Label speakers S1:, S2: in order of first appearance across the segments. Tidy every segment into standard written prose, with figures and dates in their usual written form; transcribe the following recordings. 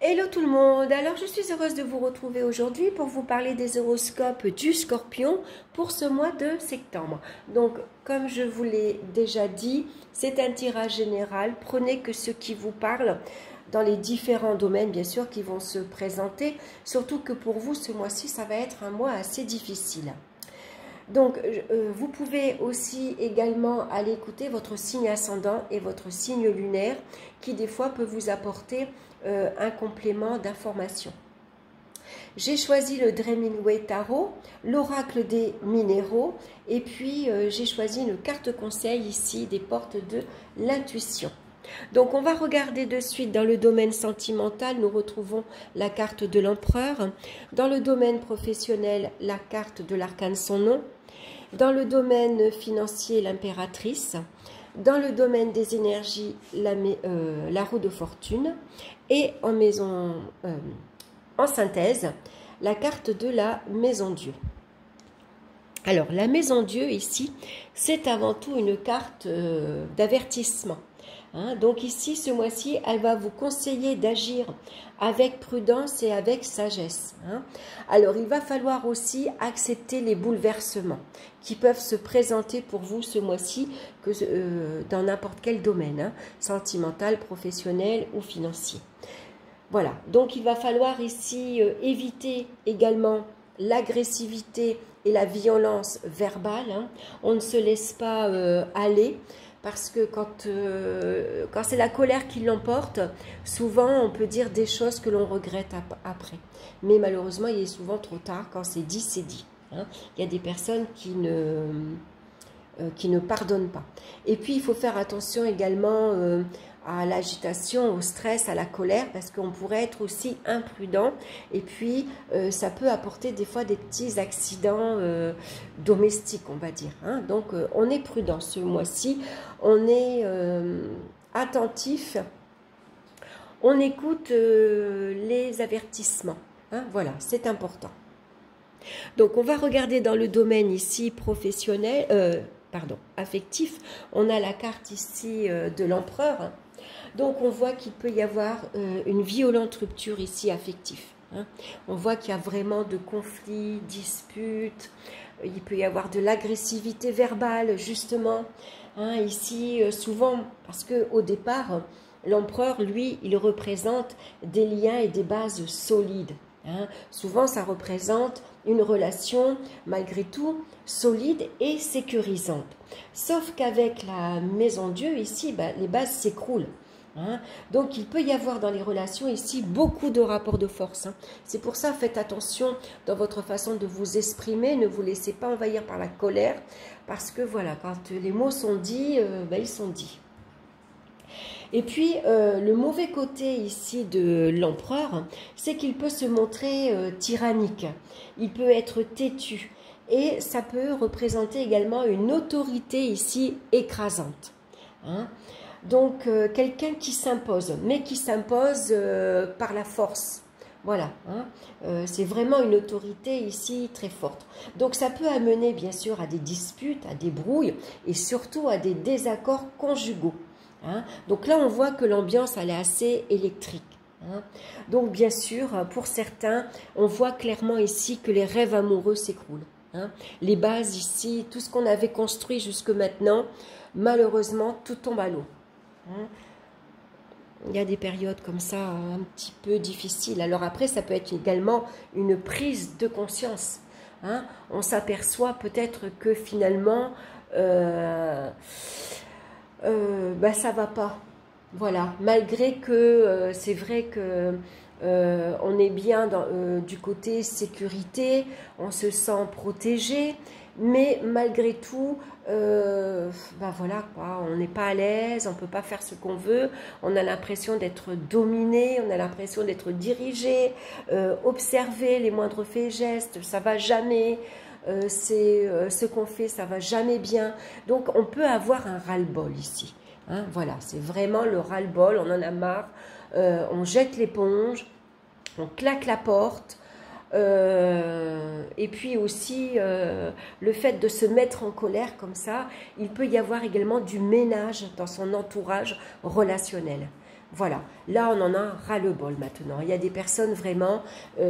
S1: Hello tout le monde, alors je suis heureuse de vous retrouver aujourd'hui pour vous parler des horoscopes du Scorpion pour ce mois de septembre. Donc comme je vous l'ai déjà dit, c'est un tirage général, prenez que ce qui vous parle dans les différents domaines bien sûr qui vont se présenter, surtout que pour vous ce mois-ci ça va être un mois assez difficile. Donc, vous pouvez aussi également aller écouter votre signe ascendant et votre signe lunaire qui des fois peut vous apporter un complément d'information. J'ai choisi le Dreaming Tarot, l'oracle des minéraux et puis j'ai choisi une carte conseil ici des portes de l'intuition. Donc on va regarder de suite dans le domaine sentimental, nous retrouvons la carte de l'empereur. Dans le domaine professionnel, la carte de l'arcane son nom. Dans le domaine financier, l'impératrice. Dans le domaine des énergies, la roue de fortune. Et en synthèse, la carte de la maison Dieu. Alors la maison Dieu ici, c'est avant tout une carte d'avertissement. Donc ici, ce mois-ci, elle va vous conseiller d'agir avec prudence et avec sagesse. Alors, il va falloir aussi accepter les bouleversements qui peuvent se présenter pour vous ce mois-ci dans n'importe quel domaine, sentimental, professionnel ou financier. Voilà, donc il va falloir ici éviter également l'agressivité et la violence verbale. On ne se laisse pas aller. Parce que quand c'est la colère qui l'emporte, souvent on peut dire des choses que l'on regrette après. Mais malheureusement, il est souvent trop tard. Quand c'est dit, c'est dit. Il y a des personnes qui ne pardonnent pas. Et puis, il faut faire attention également à l'agitation, au stress, à la colère, parce qu'on pourrait être aussi imprudent. Et puis, ça peut apporter des fois des petits accidents domestiques, on va dire. Donc, on est prudent ce mois-ci. On est attentif. On écoute les avertissements. Voilà, c'est important. Donc, on va regarder dans le domaine ici professionnel, affectif. On a la carte ici de l'empereur. Donc, on voit qu'il peut y avoir une violente rupture ici affective. On voit qu'il y a vraiment de conflits, disputes. Il peut y avoir de l'agressivité verbale, justement. Ici, souvent, parce qu'au départ, l'empereur, lui, il représente des liens et des bases solides. Souvent, ça représente une relation, malgré tout, solide et sécurisante. Sauf qu'avec la maison Dieu, ici, les bases s'écroulent. Donc, il peut y avoir dans les relations ici beaucoup de rapports de force. C'est pour ça, faites attention dans votre façon de vous exprimer. Ne vous laissez pas envahir par la colère. Parce que voilà, quand les mots sont dits, ils sont dits. Et puis, le mauvais côté ici de l'empereur, c'est qu'il peut se montrer tyrannique. Il peut être têtu. Et ça peut représenter également une autorité ici écrasante. Donc, quelqu'un qui s'impose, mais qui s'impose par la force. Voilà, c'est vraiment une autorité ici très forte. Donc, ça peut amener bien sûr à des disputes, à des brouilles et surtout à des désaccords conjugaux. Donc là, on voit que l'ambiance, elle est assez électrique. Donc, bien sûr, pour certains, on voit clairement ici que les rêves amoureux s'écroulent. Les bases ici, tout ce qu'on avait construit jusque maintenant, malheureusement, tout tombe à l'eau. Il y a des périodes comme ça un petit peu difficiles. Alors après, ça peut être également une prise de conscience. On s'aperçoit peut-être que finalement, ça va pas. Voilà, malgré que c'est vrai que on est bien du côté sécurité, on se sent protégé, mais malgré tout, voilà quoi, on n'est pas à l'aise, on ne peut pas faire ce qu'on veut, on a l'impression d'être dominé, on a l'impression d'être dirigé, observer les moindres faits et gestes, ça va jamais. Ce qu'on fait, ça va jamais bien. Donc, on peut avoir un ras-le-bol ici. Voilà, c'est vraiment le ras-le-bol, on en a marre. On jette l'éponge, on claque la porte. Et puis aussi, le fait de se mettre en colère comme ça, il peut y avoir également du ménage dans son entourage relationnel. Voilà, là on en a ras-le-bol maintenant. Il y a des personnes vraiment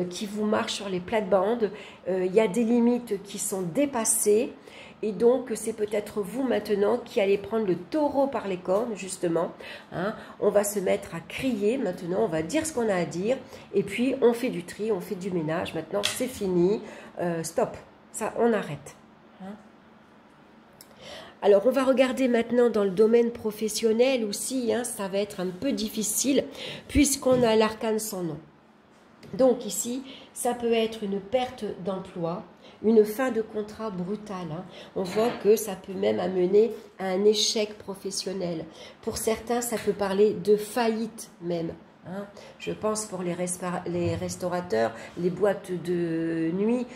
S1: qui vous marchent sur les plates-bandes, il y a des limites qui sont dépassées, et donc c'est peut-être vous maintenant qui allez prendre le taureau par les cornes, justement. Hein. On va se mettre à crier maintenant, on va dire ce qu'on a à dire, et puis on fait du tri, on fait du ménage, maintenant c'est fini, stop, ça on arrête. Hein. Alors, on va regarder maintenant dans le domaine professionnel aussi, hein, ça va être un peu difficile puisqu'on a l'arcane sans nom. Donc ici, ça peut être une perte d'emploi, une fin de contrat brutale. Hein. On voit que ça peut même amener à un échec professionnel. Pour certains, ça peut parler de faillite même. Hein. Je pense pour les restaurateurs, les boîtes de nuit,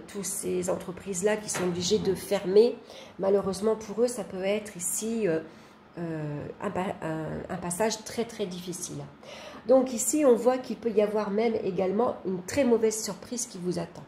S1: toutes ces entreprises-là qui sont obligées de fermer. Malheureusement pour eux, ça peut être ici un passage très très difficile. Donc ici, on voit qu'il peut y avoir même également une très mauvaise surprise qui vous attend.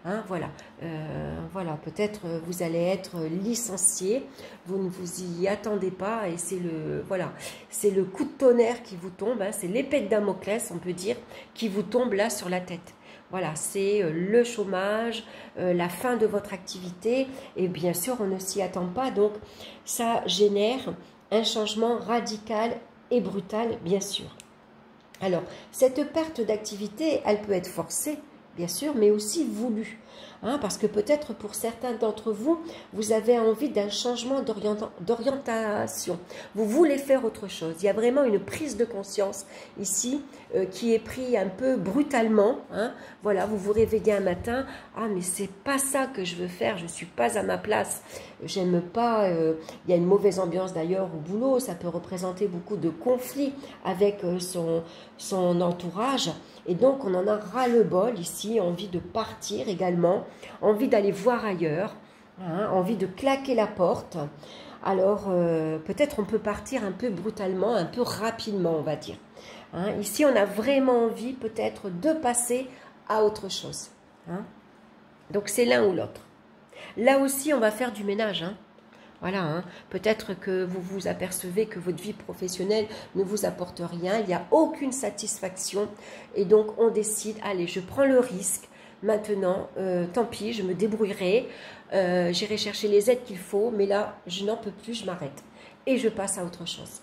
S1: Hein, voilà, peut-être vous allez être licencié, vous ne vous y attendez pas et c'est le coup de tonnerre qui vous tombe, hein, c'est l'épée de Damoclès, on peut dire, qui vous tombe là sur la tête. Voilà, c'est le chômage, la fin de votre activité et bien sûr on ne s'y attend pas, donc ça génère un changement radical et brutal bien sûr. Alors, cette perte d'activité, elle peut être forcée, bien sûr, mais aussi voulu. Hein, parce que peut-être pour certains d'entre vous, vous avez envie d'un changement d'orientation. Vous voulez faire autre chose. Il y a vraiment une prise de conscience ici qui est prise un peu brutalement. Hein. Voilà, vous vous réveillez un matin. Ah, mais c'est pas ça que je veux faire. Je suis pas à ma place. J'aime pas. Il y a une mauvaise ambiance d'ailleurs au boulot. Ça peut représenter beaucoup de conflits avec son entourage. Et donc, on en a ras-le-bol ici, envie de partir également, envie d'aller voir ailleurs, hein, envie de claquer la porte. Alors, peut-être on peut partir un peu brutalement, un peu rapidement, on va dire. Hein. Ici, on a vraiment envie peut-être de passer à autre chose. Hein. Donc, c'est l'un ou l'autre. Là aussi, on va faire du ménage, hein. Voilà, hein. Peut-être que vous vous apercevez que votre vie professionnelle ne vous apporte rien, il n'y a aucune satisfaction et donc on décide, allez, je prends le risque, maintenant, tant pis, je me débrouillerai, j'irai chercher les aides qu'il faut, mais là, je n'en peux plus, je m'arrête et je passe à autre chose.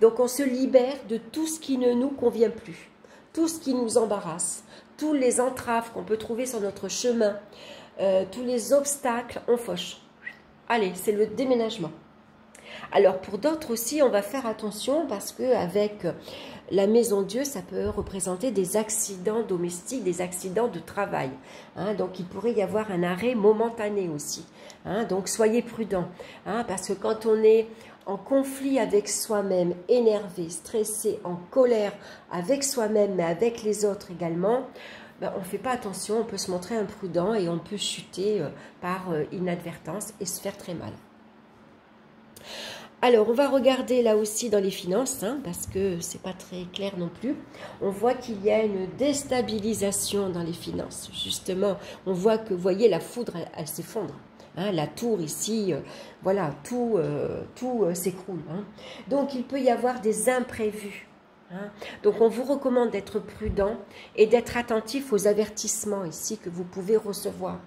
S1: Donc on se libère de tout ce qui ne nous convient plus, tout ce qui nous embarrasse, tous les entraves qu'on peut trouver sur notre chemin, tous les obstacles, on fauche. Allez, c'est le déménagement. Alors, pour d'autres aussi, on va faire attention parce qu'avec la maison Dieu, ça peut représenter des accidents domestiques, des accidents de travail. Hein, donc, il pourrait y avoir un arrêt momentané aussi. Hein, donc, soyez prudents. Hein, parce que quand on est en conflit avec soi-même, énervé, stressé, en colère avec soi-même, mais avec les autres également, ben, on ne fait pas attention, on peut se montrer imprudent et on peut chuter par inadvertance et se faire très mal. Alors, on va regarder là aussi dans les finances, hein, parce que ce n'est pas très clair non plus. On voit qu'il y a une déstabilisation dans les finances. Justement, on voit que, vous voyez, la foudre, elle s'effondre. Hein, la tour ici, voilà, tout s'écroule. Hein. Donc, il peut y avoir des imprévus. Hein. Donc, on vous recommande d'être prudent et d'être attentif aux avertissements ici que vous pouvez recevoir.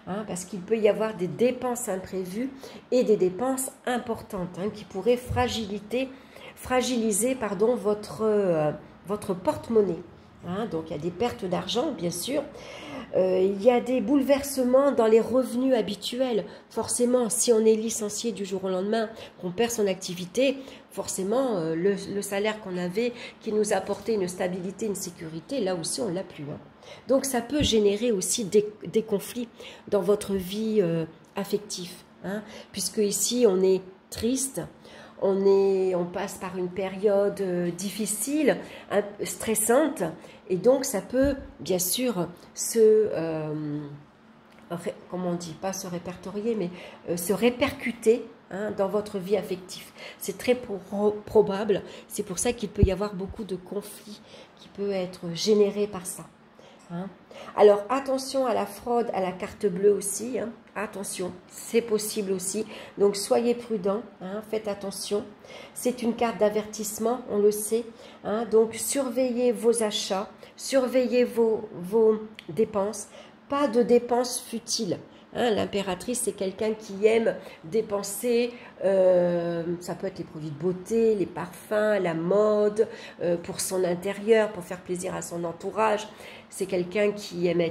S1: Hein, parce qu'il peut y avoir des dépenses imprévues et des dépenses importantes hein, qui pourraient fragiliser votre porte-monnaie. Hein, donc, il y a des pertes d'argent, bien sûr. Il y a des bouleversements dans les revenus habituels. Forcément, si on est licencié du jour au lendemain, qu'on perd son activité, forcément, le salaire qu'on avait, qui nous apportait une stabilité, une sécurité, là aussi, on ne l'a plus. Hein. Donc, ça peut générer aussi des conflits dans votre vie affective. Hein, puisque ici, on est triste, on passe par une période difficile, stressante, et donc ça peut bien sûr comment on dit, pas se répertorier, mais se répercuter hein, dans votre vie affective. C'est très probable, c'est pour ça qu'il peut y avoir beaucoup de conflits qui peuvent être générés par ça. Hein. Alors, attention à la fraude, à la carte bleue aussi. Hein. Attention, c'est possible aussi. Donc, soyez prudents, hein, faites attention. C'est une carte d'avertissement, on le sait. Hein. Donc, surveillez vos achats, surveillez vos dépenses. Pas de dépenses futiles. Hein, l'impératrice, c'est quelqu'un qui aime dépenser, ça peut être les produits de beauté, les parfums, la mode, pour son intérieur, pour faire plaisir à son entourage. C'est quelqu'un qui aime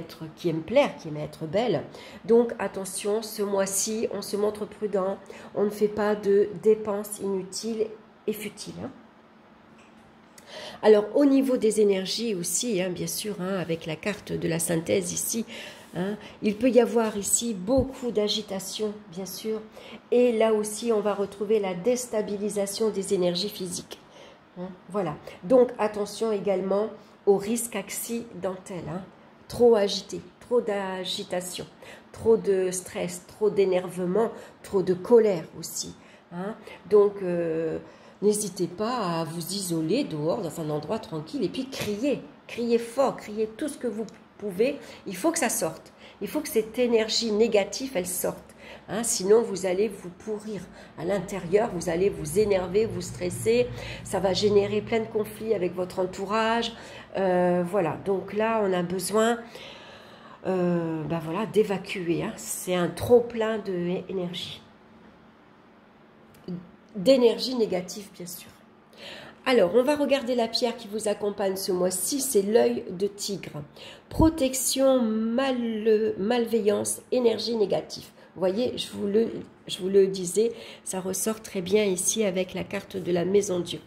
S1: plaire, qui aime être belle. Donc attention, ce mois-ci, on se montre prudent, on ne fait pas de dépenses inutiles et futiles. Hein. Alors au niveau des énergies aussi, hein, bien sûr, hein, avec la carte de la synthèse ici, hein, il peut y avoir ici beaucoup d'agitation, bien sûr. Et là aussi, on va retrouver la déstabilisation des énergies physiques. Hein, voilà. Donc, attention également au risque accidentel. Hein. Trop agité, trop d'agitation, trop de stress, trop d'énervement, trop de colère aussi. Hein. Donc, n'hésitez pas à vous isoler dehors, dans un endroit tranquille, et puis crier. Criez fort, criez tout ce que vous pouvez, il faut que ça sorte. Il faut que cette énergie négative, elle sorte. Hein, sinon, vous allez vous pourrir à l'intérieur, vous allez vous énerver, vous stresser. Ça va générer plein de conflits avec votre entourage. Voilà, donc là, on a besoin voilà, d'évacuer. Hein. C'est un trop plein d'énergie. D'énergie négative, bien sûr. Alors, on va regarder la pierre qui vous accompagne ce mois-ci, c'est l'œil de tigre. Protection, malveillance, énergie négative. Vous voyez, je vous le disais, ça ressort très bien ici avec la carte de la Maison Dieu.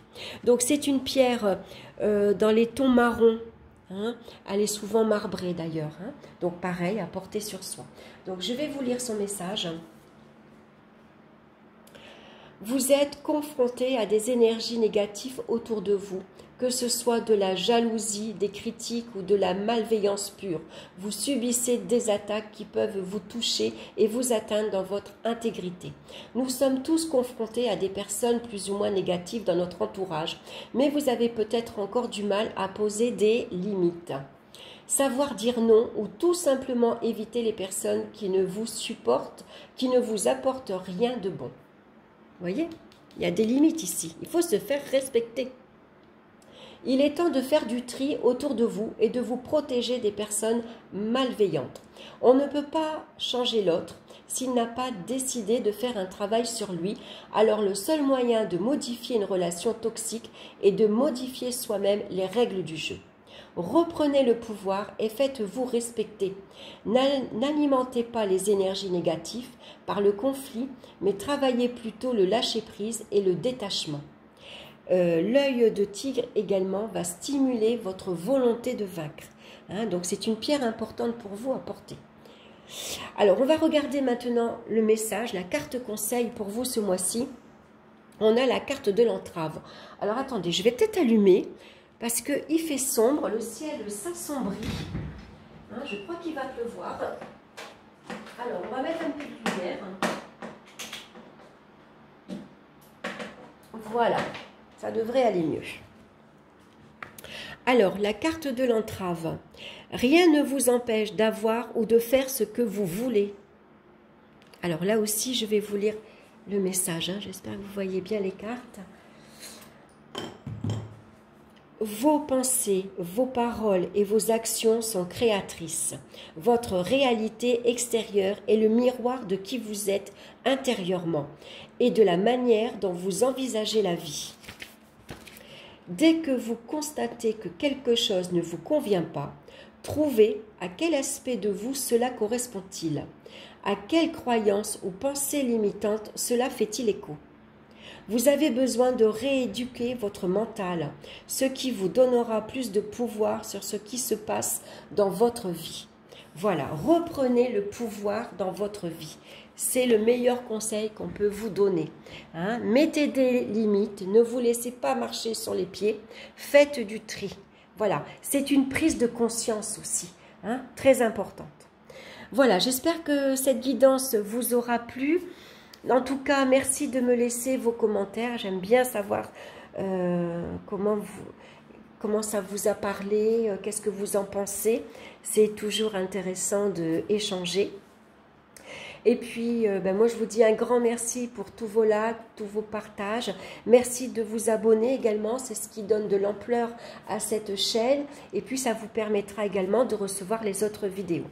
S1: Donc, c'est une pierre dans les tons marrons. Hein, elle est souvent marbrée d'ailleurs. Hein, donc, pareil, à porter sur soi. Donc, je vais vous lire son message. Vous êtes confronté à des énergies négatives autour de vous, que ce soit de la jalousie, des critiques ou de la malveillance pure. Vous subissez des attaques qui peuvent vous toucher et vous atteindre dans votre intégrité. Nous sommes tous confrontés à des personnes plus ou moins négatives dans notre entourage, mais vous avez peut-être encore du mal à poser des limites. Savoir dire non ou tout simplement éviter les personnes qui ne vous supportent, qui ne vous apportent rien de bon. Vous voyez, il y a des limites ici. Il faut se faire respecter. Il est temps de faire du tri autour de vous et de vous protéger des personnes malveillantes. On ne peut pas changer l'autre s'il n'a pas décidé de faire un travail sur lui. Alors le seul moyen de modifier une relation toxique est de modifier soi-même les règles du jeu. Reprenez le pouvoir et faites-vous respecter. N'alimentez pas les énergies négatives par le conflit, mais travaillez plutôt le lâcher-prise et le détachement. L'œil de tigre également va stimuler votre volonté de vaincre. Hein, donc c'est une pierre importante pour vous à porter. Alors on va regarder maintenant le message, la carte conseil pour vous ce mois-ci. On a la carte de l'entrave. Alors attendez, je vais peut-être allumer. Parce qu'il fait sombre, le ciel s'assombrit. Hein, je crois qu'il va pleuvoir. Alors, on va mettre un peu de lumière. Voilà, ça devrait aller mieux. Alors, la carte de l'entrave. Rien ne vous empêche d'avoir ou de faire ce que vous voulez. Alors là aussi, je vais vous lire le message. Hein. J'espère que vous voyez bien les cartes. Vos pensées, vos paroles et vos actions sont créatrices. Votre réalité extérieure est le miroir de qui vous êtes intérieurement et de la manière dont vous envisagez la vie. Dès que vous constatez que quelque chose ne vous convient pas, trouvez à quel aspect de vous cela correspond-il, à quelle croyance ou pensée limitante cela fait-il écho. Vous avez besoin de rééduquer votre mental, ce qui vous donnera plus de pouvoir sur ce qui se passe dans votre vie. Voilà, reprenez le pouvoir dans votre vie. C'est le meilleur conseil qu'on peut vous donner. Hein? Mettez des limites, ne vous laissez pas marcher sur les pieds, faites du tri. Voilà, c'est une prise de conscience aussi, hein? Très importante. Voilà, j'espère que cette guidance vous aura plu. En tout cas, merci de me laisser vos commentaires. J'aime bien savoir comment ça vous a parlé, qu'est-ce que vous en pensez. C'est toujours intéressant d'échanger. Et puis, moi, je vous dis un grand merci pour tous vos likes, tous vos partages. Merci de vous abonner également. C'est ce qui donne de l'ampleur à cette chaîne. Et puis, ça vous permettra également de recevoir les autres vidéos.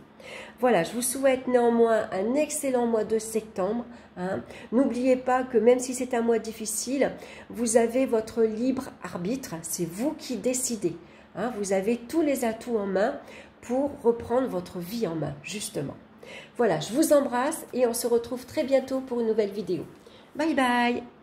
S1: Voilà, je vous souhaite néanmoins un excellent mois de septembre. Hein. N'oubliez pas que même si c'est un mois difficile, vous avez votre libre arbitre. C'est vous qui décidez. Hein. Vous avez tous les atouts en main pour reprendre votre vie en main, justement. Voilà, je vous embrasse et on se retrouve très bientôt pour une nouvelle vidéo. Bye bye!